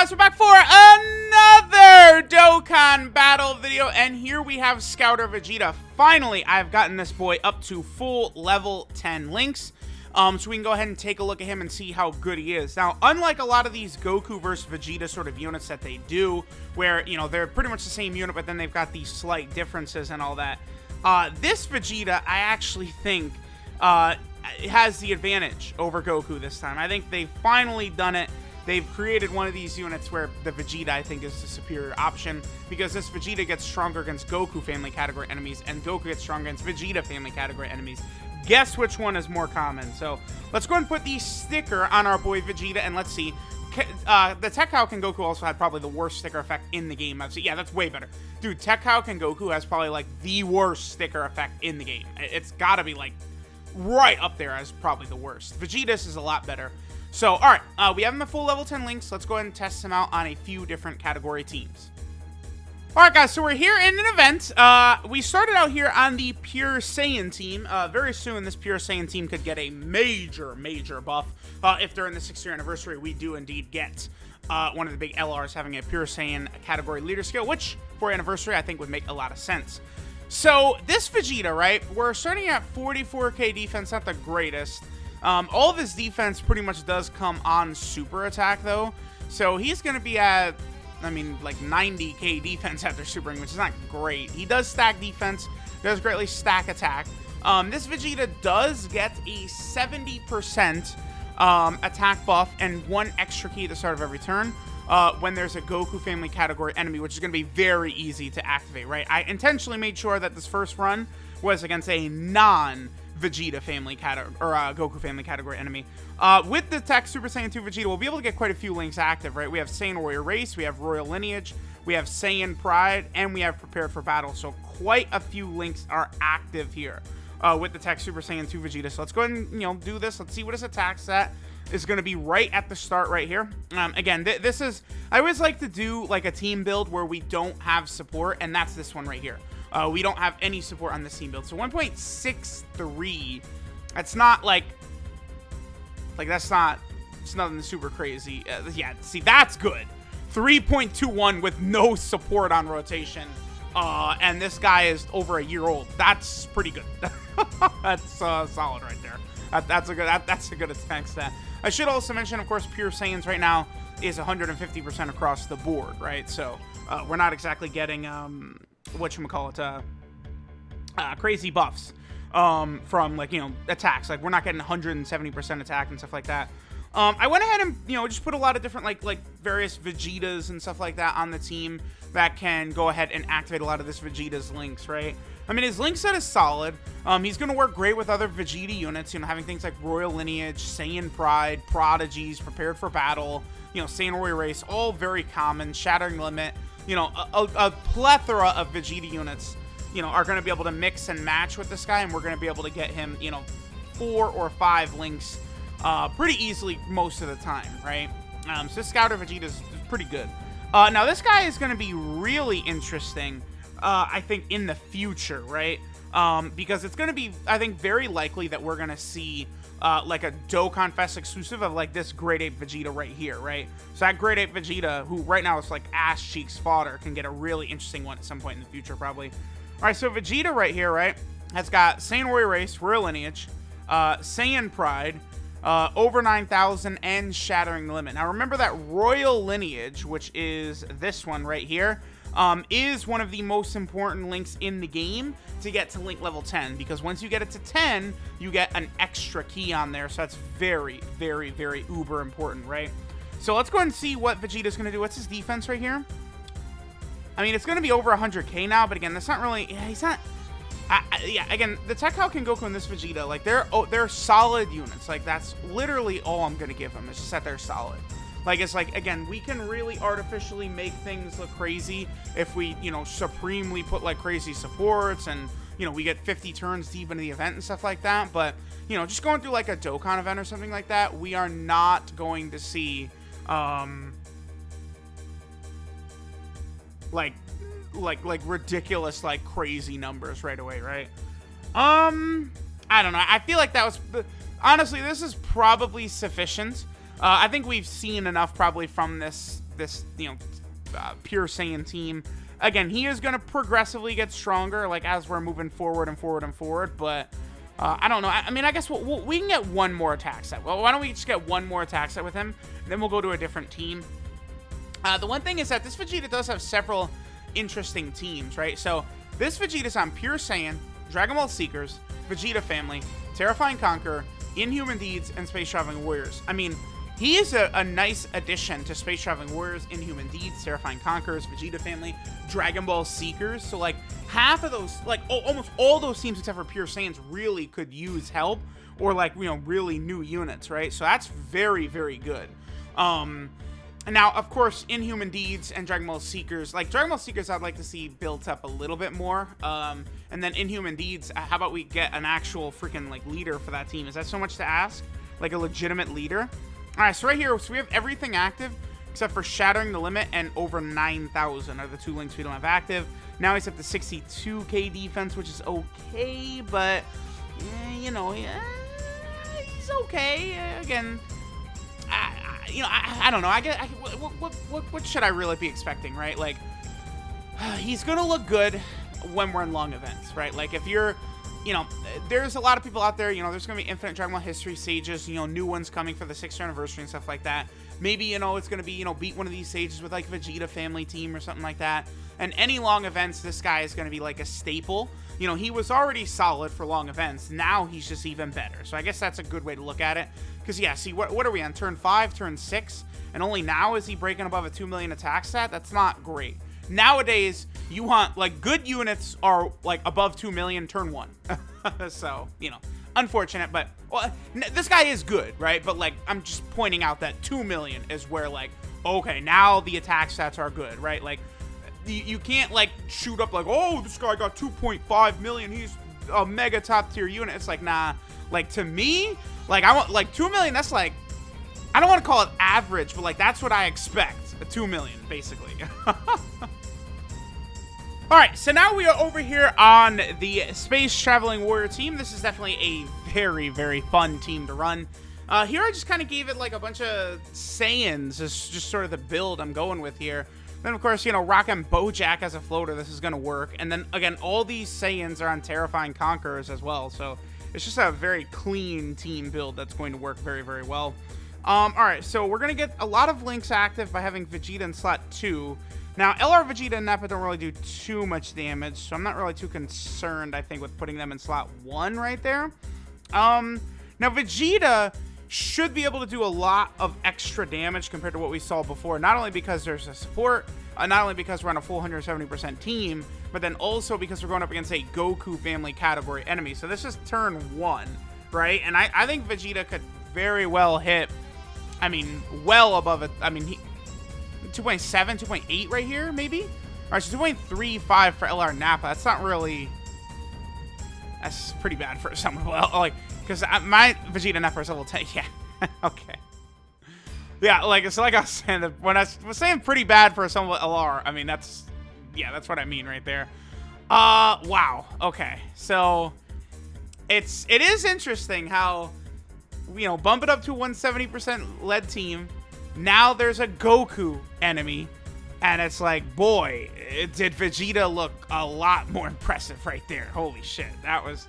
guys, we're back for another Dokkan battle video, and here we have Scouter Vegeta. Finally, I've gotten this boy up to full level 10 links, so we can go ahead and take a look at him and see how good he is. Now, unlike a lot of these Goku versus Vegeta sort of units that they do, where, you know, they're pretty much the same unit, but then they've got these slight differences and all that, this Vegeta, I actually think, has the advantage over Goku this time. I think they've finally done it. They've created one of these units where the Vegeta, I think, is the superior option, because this Vegeta gets stronger against Goku family category enemies, and Goku gets stronger against Vegeta family category enemies. Guess which one is more common? So let's go ahead and put the sticker on our boy Vegeta, and let's see. The Tech Hauken Goku also had probably the worst sticker effect in the game. Yeah, that's way better. Dude, Tech Hauken Goku has probably, like, the worst sticker effect in the game. It's gotta be, like, right up there as probably the worst. Vegeta's is a lot better. So, alright, we have him at full level 10 links. Let's go ahead and test him out on a few different category teams. Alright guys, so we're here in an event. We started out here on the Pure Saiyan team. Very soon this Pure Saiyan team could get a major buff. If during the 6th year anniversary we do indeed get one of the big LRs having a Pure Saiyan category leader skill, which for anniversary I think would make a lot of sense. So, this Vegeta, right, we're starting at 44k defense, not the greatest. All of his defense pretty much does come on super attack, though. So he's going to be at, I mean, like 90k defense after supering, which is not great. He does stack defense, does greatly stack attack. This Vegeta does get a 70% attack buff and 1 extra key at the start of every turn when there's a Goku family category enemy, which is going to be very easy to activate, right? I intentionally made sure that this first run was against a Vegeta family category, or Goku family category enemy. With the Tech Super Saiyan 2 Vegeta, we'll be able to get quite a few links active, right? We have Saiyan Warrior Race, we have Royal Lineage, we have Saiyan Pride, and we have Prepared for Battle. So quite a few links are active here with the Tech Super Saiyan 2 Vegeta. So let's go ahead and, you know, do this. Let's see what his attack stat is going to be right at the start right here. Again, this is, I always like to do like a team build where we don't have support, and that's this one right here. We don't have any support on this team build. So 1.63, that's not like that's not, it's nothing super crazy. Yeah, see, that's good. 3.21 with no support on rotation. And this guy is over a year old. That's pretty good. That's solid right there. That's a good attack stat. I should also mention, of course, Pure Saiyans right now is 150% across the board, right? So we're not exactly getting whatchamacallit, crazy buffs from, like, you know, attacks. Like, we're not getting 170% attack and stuff like that. I went ahead and, you know, just put a lot of different, like various Vegetas and stuff like that on the team that can go ahead and activate a lot of this Vegeta's links, right? I mean, his link set is solid. He's going to work great with other Vegeta units, you know, having things like Royal Lineage, Saiyan Pride, Prodigies, Prepared for Battle, you know, Saiyan Warrior Race, all very common, Shattering Limit, you know, a plethora of Vegeta units, you know, are going to be able to mix and match with this guy, and we're going to be able to get him, you know, 4 or 5 links pretty easily most of the time, right? So this Scouter Vegeta is pretty good. Now, this guy is going to be really interesting, I think, in the future, right? Because it's going to be, I think, very likely that we're going to see like a Dokkan Fest exclusive of like this Grade 8 Vegeta right here, right? So that Grade 8 Vegeta, who right now is like ass cheeks fodder, can get a really interesting one at some point in the future, probably. All right, so Vegeta right here, right, has got Saiyan Warrior Race, Royal Lineage, Saiyan Pride, over 9,000, and Shattering the Limit. Now remember that Royal Lineage, which is this one right here, is one of the most important links in the game to get to link level 10, because once you get it to 10, you get an extra key on there, so that's very uber important, right? So let's go ahead and see what Vegeta's going to do. What's his defense right here? I mean, it's going to be over 100k now, but again, that's not really, yeah, he's not, yeah, again, the Tech Hauken Goku and this Vegeta, like, they're solid units. Like, that's literally all I'm going to give them. It's just that they're solid. Like, it's like, again, we can really artificially make things look crazy if we, you know, supremely put, like, crazy supports and, you know, we get 50 turns deep into the event and stuff like that. But, you know, just going through, like, a Dokkan event or something like that, we are not going to see, like ridiculous, like, crazy numbers right away, right? I don't know. I feel like that was, honestly, this is probably sufficient I think we've seen enough probably from this Pure Saiyan team. Again, he is going to progressively get stronger, like, as we're moving forward and forward and forward, but I don't know. I mean, I guess we can get one more attack set. Well, why don't we just get one more attack set with him, then we'll go to a different team. The one thing is that this Vegeta does have several interesting teams, right? So this Vegeta's on Pure Saiyan, Dragon Ball Seekers, Vegeta Family, Terrifying Conqueror, Inhuman Deeds, and Space Traveling Warriors. I mean, he is a nice addition to Space Traveling Warriors, Inhuman Deeds, Terrifying Conquerors, Vegeta Family, Dragon Ball Seekers. So, like, half of those, like, almost all those teams except for Pure Saiyans really could use help or, like, you know, really new units, right? So that's very, very good. Now, of course, Inhuman Deeds and Dragon Ball Seekers, like, Dragon Ball Seekers I'd like to see built up a little bit more. And then Inhuman Deeds, how about we get an actual freaking, like, leader for that team? Is that so much to ask? Like, a legitimate leader? Alright, so right here, so we have everything active except for Shattering the Limit and over 9,000 are the two links we don't have active. Now he's up to 62k defense, which is okay, but, you know, he's okay. Again, I don't know. I get what should I really be expecting, right? Like, he's gonna look good when we're in long events, right? Like, if you're, you know, there's a lot of people out there, you know, there's going to be Infinite Dragon Ball History Sages, you know, new ones coming for the 6th anniversary and stuff like that. Maybe, you know, it's going to be, you know, beat one of these Sages with, like, Vegeta Family Team or something like that. And any long events, this guy is going to be, like, a staple. You know, he was already solid for long events. Now he's just even better. So I guess that's a good way to look at it. Because, yeah, see, what are we on? Turn 5, turn 6? And only now is he breaking above a 2 million attack stat? That's not great. Nowadays, you want, like, good units are, like, above 2 million turn 1. So, you know, unfortunate, but, well, this guy is good, right? But, like, I'm just pointing out that 2 million is where, like, okay, now the attack stats are good, right? Like, you can't, like, shoot up, like, oh, this guy got 2.5 million, he's a mega top tier unit. It's like, nah, like, to me, like, I want, like, 2 million, that's, like, I don't want to call it average, but, like, that's what I expect, a 2 million, basically. Alright, so now we are over here on the Space Traveling Warrior team. This is definitely a very, very fun team to run. Here I just kind of gave it like a bunch of Saiyans, is just sort of the build I'm going with here. Then, of course, you know, rocking Bojack as a floater, this is going to work. And then, again, all these Saiyans are on Terrifying Conquerors as well. So it's just a very clean team build that's going to work very, very well. Alright, so we're going to get a lot of links active by having Vegeta in slot 2. Now, LR Vegeta and Nappa don't really do too much damage, so I'm not really too concerned, I think, with putting them in slot 1 right there. Now, Vegeta should be able to do a lot of extra damage compared to what we saw before, not only because there's a support, not only because we're on a full 170% team, but then also because we're going up against a Goku family category enemy. So this is turn 1, right? And I think Vegeta could very well hit, I mean, well above it. I mean, he 2.7, 2.8 right here, maybe? All right, so 2.35 for LR Nappa. That's not really... That's pretty bad for someone. Well, like, because my Vegeta Nappa is level 10. Yeah, okay. Yeah, like, so like I was saying, when I was saying pretty bad for someone with LR, I mean, that's... Yeah, that's what I mean right there. Wow. Okay, so... It is interesting how, you know, bump it up to 170% lead team. Now there's a Goku enemy, and it's like, boy, did Vegeta look a lot more impressive right there. Holy shit, that was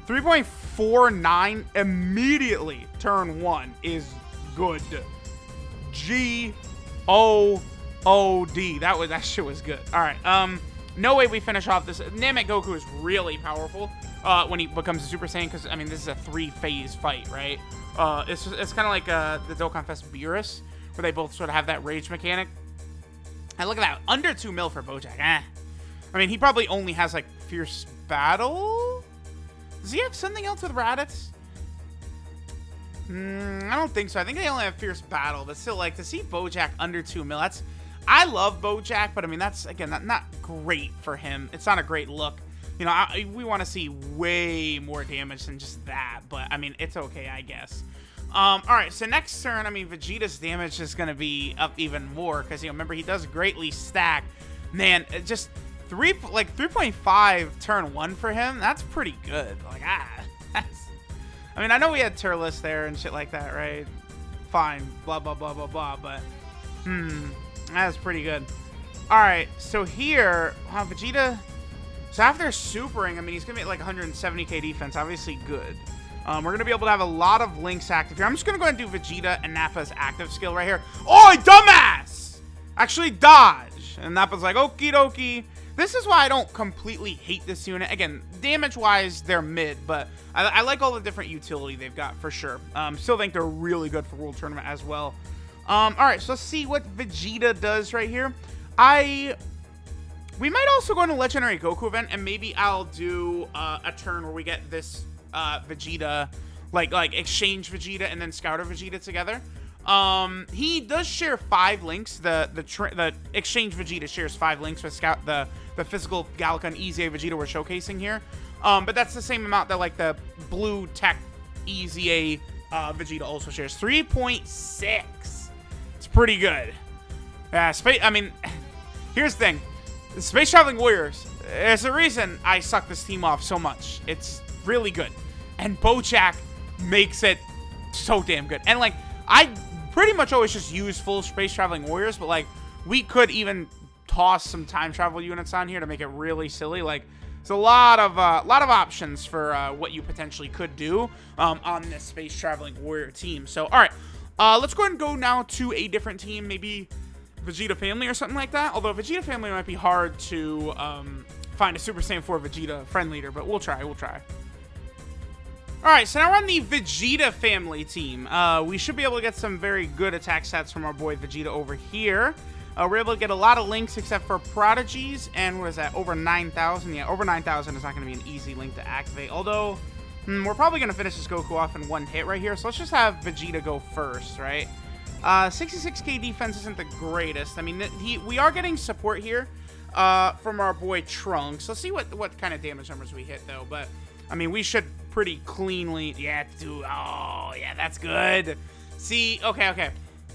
3.49 immediately. Turn 1 is good. G-O-O-D. That shit was good. All right, no way we finish off this. Namek Goku is really powerful when he becomes a Super Saiyan, because, I mean, this is a 3-phase fight, right? It's kind of like the Dokkan Fest Beerus, where they both sort of have that rage mechanic. And look at that, under 2 mil for Bojack. I mean, he probably only has, like, Fierce Battle? Does he have something else with Raditz? I don't think so. I think they only have Fierce Battle, but still, like, to see Bojack under 2 mil, that's... I love Bojack, but, I mean, that's, again, not great for him. It's not a great look. You know, we want to see way more damage than just that, but, I mean, it's okay, I guess. Alright, so next turn, I mean, Vegeta's damage is going to be up even more, because, you know, remember, he does greatly stack. Man, it just 3.5 turn 1 for him, that's pretty good. Like, that's... I mean, I know we had Turles there and shit like that, right? fine, blah, blah, blah, blah, blah, but, that's pretty good. Alright, so here, wow, Vegeta, so after supering, I mean, he's going to be at like 170k defense, obviously good. We're going to be able to have a lot of links active here. I'm just going to go ahead and do Vegeta and Nappa's active skill right here. Oh, dumbass! Actually, dodge. And Nappa's like, okie dokie. This is why I don't completely hate this unit. Again, damage-wise, they're mid, but I like all the different utility they've got, for sure. Still think they're really good for World Tournament as well. Alright, so let's see what Vegeta does right here. We might also go into Legendary Goku event, and maybe I'll do a turn where we get this Vegeta, like exchange Vegeta and then Scouter Vegeta together. He does share 5 links. The exchange Vegeta shares 5 links with the physical Galacon EZA Vegeta we're showcasing here. But that's the same amount that like the blue tech EZA Vegeta also shares. 3.6. It's pretty good. I mean, here's the thing. The Space Traveling Warriors, there's a reason I suck this team off so much. It's really good. And Bojack makes it so damn good. And, like, I pretty much always just use full Space Traveling Warriors, but, like, we could even toss some time travel units on here to make it really silly. Like, it's a lot of options for what you potentially could do on this Space Traveling Warrior team. So, all right, let's go ahead and go now to a different team, maybe Vegeta Family or something like that. Although Vegeta Family might be hard to find a Super Saiyan 4 Vegeta friend leader, but we'll try. Alright, so now we're on the Vegeta Family team. We should be able to get some very good attack stats from our boy Vegeta over here. We're able to get a lot of links except for Prodigies, and what is that, over 9,000? Yeah, over 9,000 is not going to be an easy link to activate, although we're probably going to finish this Goku off in one hit right here, so let's just have Vegeta go first, right? 66k defense isn't the greatest. I mean, we are getting support here from our boy Trunks. Let's see what kind of damage numbers we hit, though. But, I mean, we should pretty cleanly... Yeah, dude. Oh, yeah, that's good. See, okay.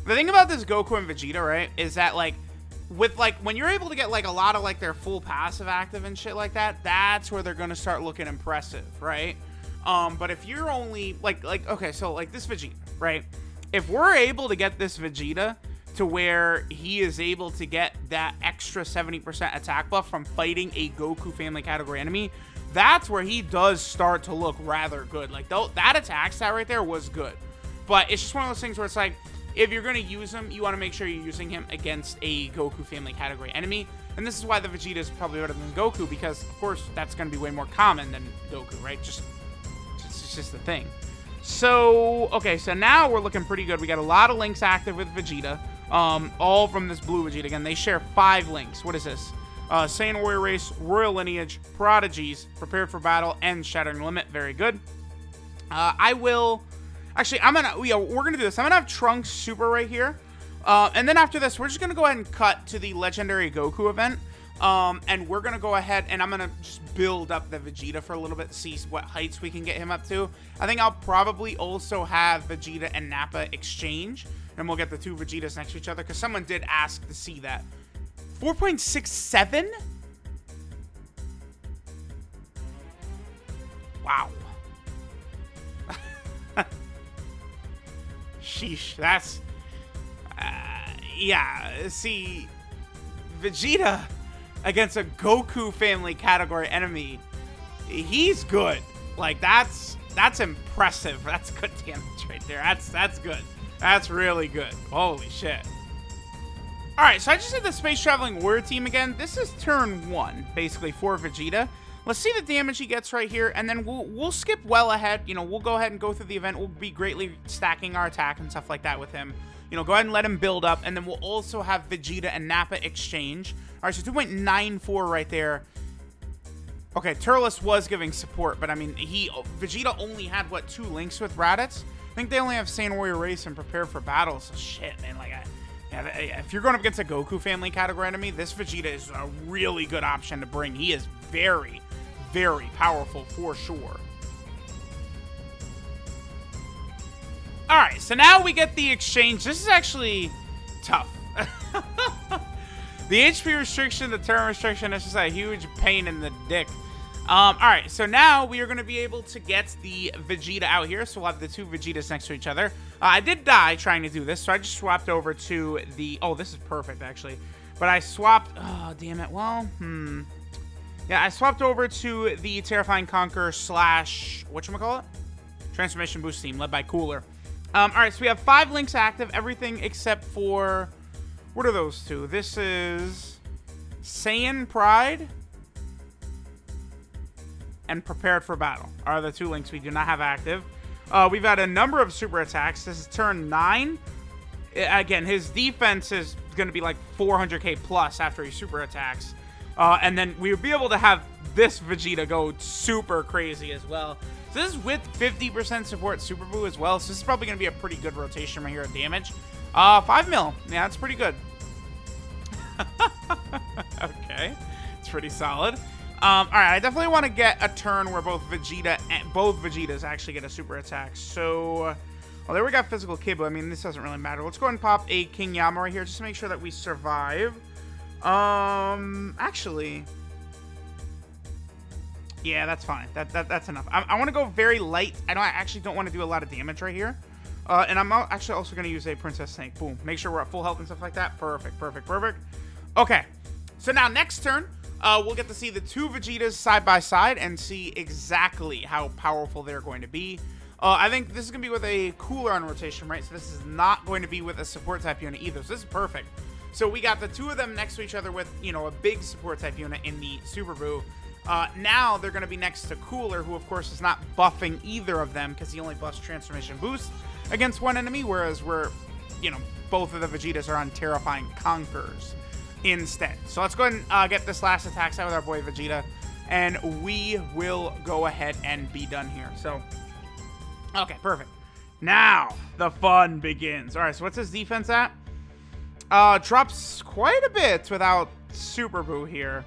The thing about this Goku and Vegeta, right, is that, like, with, like, when you're able to get, like, a lot of, like, their full passive active and shit like that, that's where they're going to start looking impressive, right? But if you're only, like, okay, so, like, this Vegeta, right? If we're able to get this Vegeta to where he is able to get that extra 70% attack buff from fighting a Goku family category enemy, that's where he does start to look rather good. Like, that attack stat right there was good. But it's just one of those things where it's like, if you're going to use him, you want to make sure you're using him against a Goku family category enemy. And this is why the Vegeta is probably better than Goku, because, of course, that's going to be way more common than Goku, right? It's just the thing. So, okay, so now we're looking pretty good. We got a lot of links active with Vegeta, all from this blue Vegeta. Again, they share 5 links. What is this? Saiyan Warrior Race, Royal Lineage, Prodigies, Prepared for Battle, and Shattering Limit. Very good. Actually, we're gonna do this. I'm gonna have Trunks Super right here. And then after this, we're just gonna go ahead and cut to the Legendary Goku event. And we're gonna go ahead and I'm gonna just build up the Vegeta for a little bit, see what heights we can get him up to. I think I'll probably also have Vegeta and Nappa exchange, and we'll get the 2 Vegetas next to each other, because someone did ask to see that. 4.67? Wow. Sheesh, that's... yeah, see, Vegeta against a Goku family category enemy, he's good. Like, that's impressive. That's good damage right there. That's good. That's really good. Holy shit. Alright, so I just did the Space Traveling Warrior team again. This is turn 1, basically, for Vegeta. Let's see the damage he gets right here, and then we'll skip well ahead. You know, we'll go ahead and go through the event. We'll be greatly stacking our attack and stuff like that with him. You know, go ahead and let him build up, and then we'll also have Vegeta and Nappa exchange. All right, so 2.94 right there. Okay, Turles was giving support, but I mean, Vegeta only had, what, 2 links with Raditz? I think they only have Saiyan Warrior Race and Prepare for Battle, so shit, man. Like, if you're going up against a Goku family category enemy, this Vegeta is a really good option to bring. He is very, very powerful for sure. Alright, so now we get the exchange. This is actually tough. The HP restriction, the turn restriction, is just a huge pain in the dick. Alright, so now we are going to be able to get the Vegeta out here. So we'll have the 2 Vegetas next to each other. I did die trying to do this, so I just swapped over to the... Oh, this is perfect, actually. But I swapped... Oh, damn it. Well, yeah, I swapped over to the Terrifying Conqueror / whatchamacallit? Transformation Boost team, led by Cooler. Alright, so we have 5 links active. Everything except for... What are those two? This is... Saiyan Pride... and Prepared for Battle are the 2 links we do not have active. We've had a number of super attacks. This is turn 9. Again, his defense is going to be like 400k plus after he super attacks. And then we'll be able to have this Vegeta go super crazy as well. So this is with 50% support Super Buu as well. So this is probably going to be a pretty good rotation right here of damage. 5 mil. Yeah, that's pretty good. Okay. It's pretty solid. Alright, I definitely want to get a turn where both Vegetas actually get a super attack. So, well, there we got Physical Kid, but I mean, this doesn't really matter. Let's go ahead and pop a King Yama right here just to make sure that we survive. Actually, yeah, that's fine. That's enough. I want to go very light. I actually don't want to do a lot of damage right here. And I'm actually also going to use a Princess Snake. Boom. Make sure we're at full health and stuff like that. Perfect, perfect, perfect. Okay, so now next turn, we'll get to see the 2 Vegetas side by side and see exactly how powerful they're going to be. I think this is going to be with a Cooler on rotation, right? So this is not going to be with a support type unit either. So this is perfect. So we got the 2 of them next to each other with, you know, a big support type unit in the Super Buu. Now they're going to be next to Cooler, who of course is not buffing either of them because he only buffs Transformation Boost against one enemy, whereas you know, both of the Vegetas are on Terrifying Conquerors instead. So let's go ahead and get this last attack out with our boy Vegeta, and we will go ahead and be done here. So, okay, perfect. Now the fun begins. All right, so what's his defense at? Drops quite a bit without Super Buu here.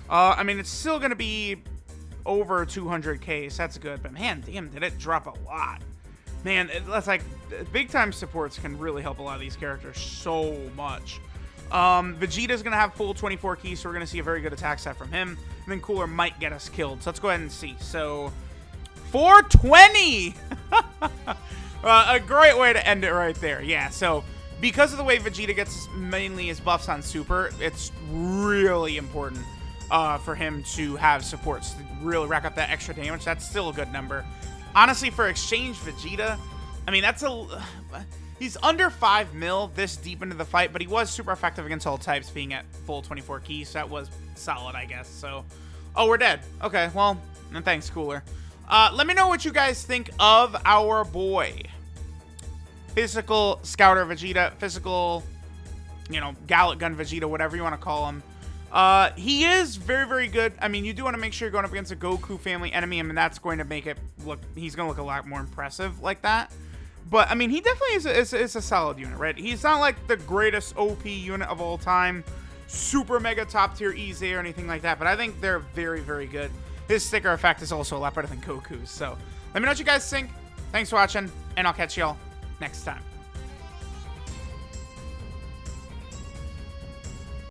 I mean, it's still going to be over 200k, so that's good. But man, damn, did it drop a lot. Man, that's like, big-time supports can really help a lot of these characters so much. Vegeta's going to have full 24 keys, so we're going to see a very good attack set from him. And then Cooler might get us killed. So let's go ahead and see. So, 420! A great way to end it right there. Yeah, so because of the way Vegeta gets mainly his buffs on Super, it's really important for him to have supports to really rack up that extra damage. That's still a good number. Honestly, for Exchange Vegeta, I mean, he's under 5 mil this deep into the fight, but he was super effective against all types, being at full 24 keys, so that was solid, I guess. So, oh, we're dead. Okay, well, thanks, Cooler. Let me know what you guys think of our boy. Physical Scouter Vegeta, physical, you know, Gallic Gun Vegeta, whatever you want to call him. He is very, very good. I mean, you do want to make sure you're going up against a Goku family enemy. I mean, that's going to make it look, he's going to look a lot more impressive like that. But, I mean, he definitely is a solid unit, right? He's not like the greatest OP unit of all time, super mega top tier EZA or anything like that, but I think they're very, very good. His sticker effect is also a lot better than Goku's. So, let me know what you guys think. Thanks for watching, and I'll catch y'all next time.